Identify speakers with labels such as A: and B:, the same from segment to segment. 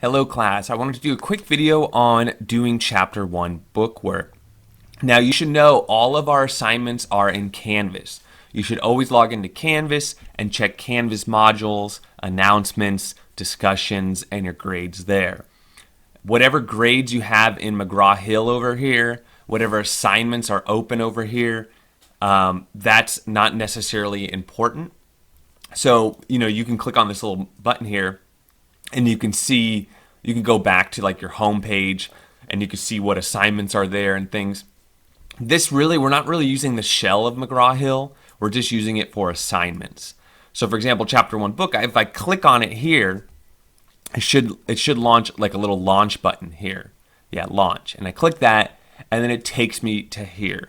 A: Hello class, I wanted to do a quick video on doing chapter 1 bookwork. Now you should know all of our assignments are in Canvas. You should always log into Canvas and check Canvas modules, announcements, discussions, and your grades there. Whatever grades you have in Mcgraw-Hill over here, whatever assignments are open over here, that's not necessarily important. So, you can click on this little button here and you can see, you can go back to like your home page and you can see what assignments are there and things. We're not really using the shell of Mcgraw-Hill. We're just using it for assignments. So for example, chapter 1 book, if I click on it here, it should launch like a little launch button here. Yeah, launch. And I click that and then it takes me to here.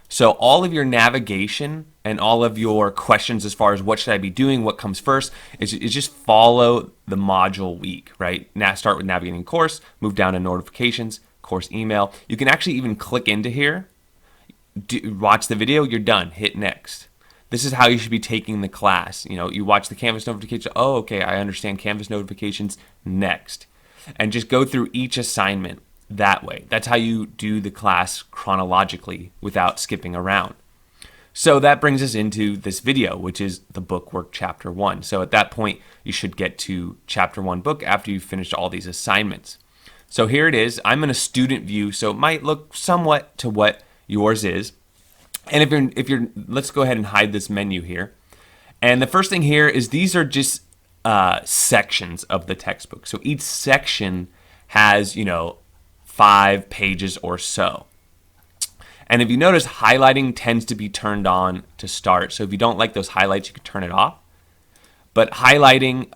A: So all of your navigation and all of your questions as far as what should I be doing, what comes first, is just follow the module week, right? Now start with navigating course, move down to notifications, course email. You can actually even click into here, watch the video, you're done, hit next. This is how you should be taking the class. You watch the Canvas notification, oh, okay, I understand Canvas notifications, next. And just go through each assignment that way. That's how you do the class chronologically without skipping around. So that brings us into this video, which is the Bookwork Chapter 1. So at that point, you should get to Chapter 1 book after you've finished all these assignments. So here it is. I'm in a student view, so it might look somewhat to what yours is. And if you're, let's go ahead and hide this menu here. And the first thing here is these are just sections of the textbook. So each section has, 5 pages or so. And if you notice, highlighting tends to be turned on to start. So if you don't like those highlights, you can turn it off. But highlighting,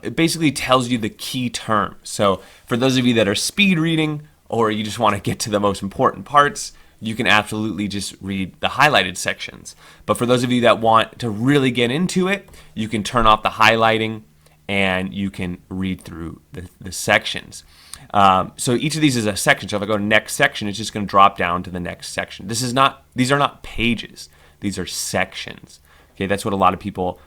A: it basically tells you the key terms. So for those of you that are speed reading or you just want to get to the most important parts, you can absolutely just read the highlighted sections. But for those of you that want to really get into it, you can turn off the highlighting and you can read through the sections. So each of these is a section. So if I go to next section, it's just going to drop down to the next section. These are not pages. These are sections. Okay, that's what a lot of people,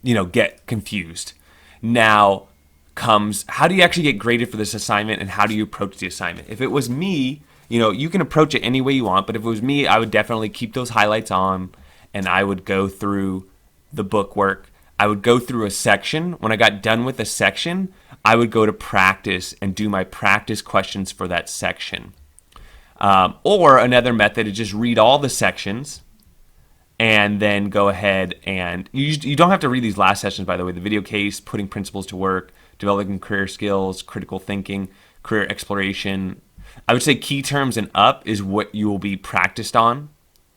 A: get confused. Now comes, how do you actually get graded for this assignment and how do you approach the assignment? If it was me, you can approach it any way you want, but if it was me, I would definitely keep those highlights on and I would go through the bookwork. I would go through a section. When I got done with a section, I would go to practice and do my practice questions for that section. Or another method is just read all the sections and then go ahead and, you don't have to read these last sessions, by the way, the video case, putting principles to work, developing career skills, critical thinking, career exploration. I would say key terms and up is what you will be practiced on,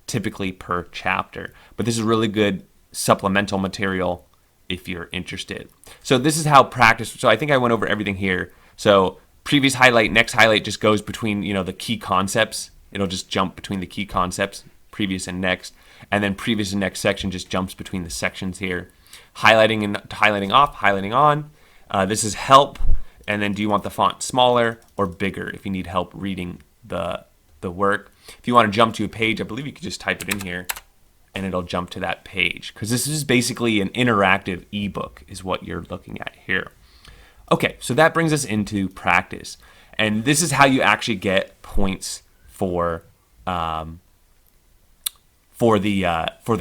A: typically per chapter. But this is really good supplemental material if you're interested. So this is how practice, so I think I went over everything here. So previous highlight, next highlight just goes between, the key concepts. It'll just jump between the key concepts, previous and next. And then previous and next section just jumps between the sections here. Highlighting and highlighting off, highlighting on. This is help. And then do you want the font smaller or bigger if you need help reading the work? If you want to jump to a page, I believe you could just type it in here and it'll jump to that page, because this is basically an interactive ebook is what you're looking at here. Okay, so that brings us into practice, and this is how you actually get points for the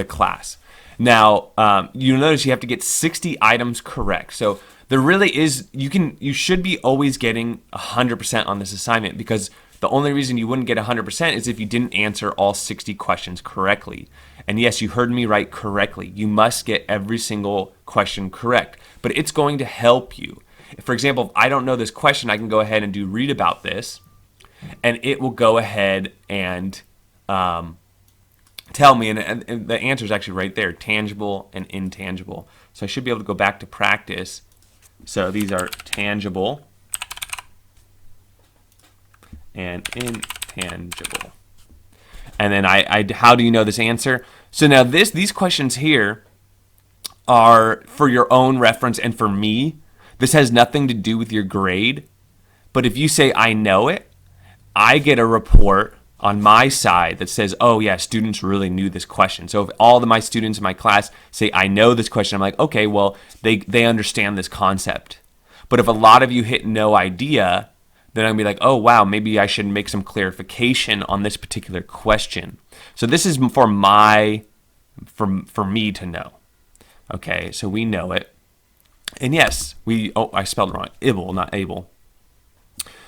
A: class. Now you'll notice you have to get 60 items correct. So there really is, you should be always getting 100% on this assignment, because the only reason you wouldn't get 100% is if you didn't answer all 60 questions correctly. And yes, you heard me right, correctly. You must get every single question correct, but it's going to help you. For example, if I don't know this question, I can go ahead and do read about this, and it will go ahead and tell me, and the answer is actually right there, tangible and intangible. So I should be able to go back to practice. So these are tangible and intangible. And then how do you know this answer? So now these questions here are for your own reference and for me. This has nothing to do with your grade. But if you say, I know it, I get a report on my side that says, oh yeah, students really knew this question. So if all of my students in my class say, I know this question, I'm like, okay, well, they understand this concept. But if a lot of you hit no idea, then I'm going to be like, oh, wow, maybe I should make some clarification on this particular question. So this is for me to know. Okay, so we know it. And yes, I spelled it wrong. Able, not able.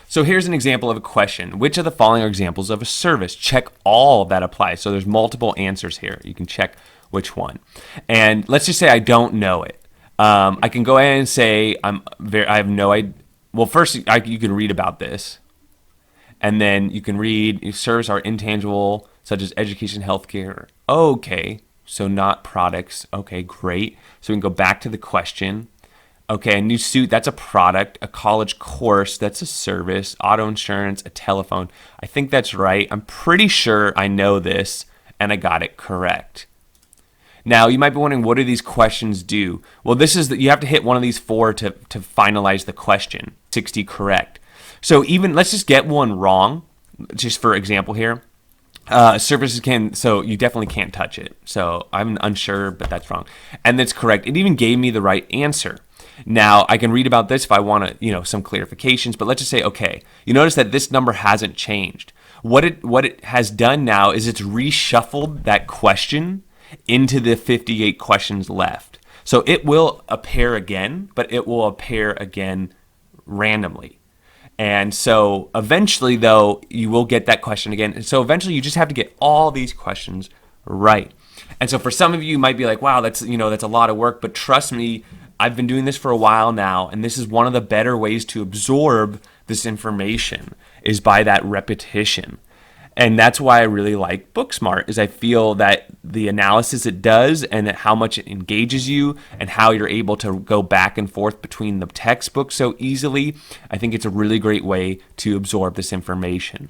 A: So here's an example of a question. Which of the following are examples of a service? Check all that applies. So there's multiple answers here. You can check which one. And let's just say I don't know it. I can go ahead and say I have no idea. Well, first you can read about this, and then you can read services are intangible, such as education, healthcare. Okay, so not products. Okay, great. So we can go back to the question. Okay, a new suit, that's a product. A college course, that's a service. Auto insurance, a telephone. I think that's right. I'm pretty sure I know this, and I got it correct. Now, you might be wondering, what do these questions do? Well, this is that you have to hit one of these 4 to finalize the question. 60 correct. So let's just get one wrong, just for example here. Services so you definitely can't touch it. So I'm unsure, but that's wrong. And that's correct. It even gave me the right answer. Now, I can read about this if I want to, some clarifications, but let's just say, okay, you notice that this number hasn't changed. What it has done now is it's reshuffled that question into the 58 questions left. So it will appear again, but it will appear again randomly. And so eventually, though, you will get that question again. And so eventually you just have to get all these questions right. And so for some of you might be like, wow, that's a lot of work, but trust me, I've been doing this for a while now, and this is one of the better ways to absorb this information is by that repetition. And that's why I really like Booksmart, is I feel that the analysis it does and how much it engages you and how you're able to go back and forth between the textbooks so easily, I think it's a really great way to absorb this information.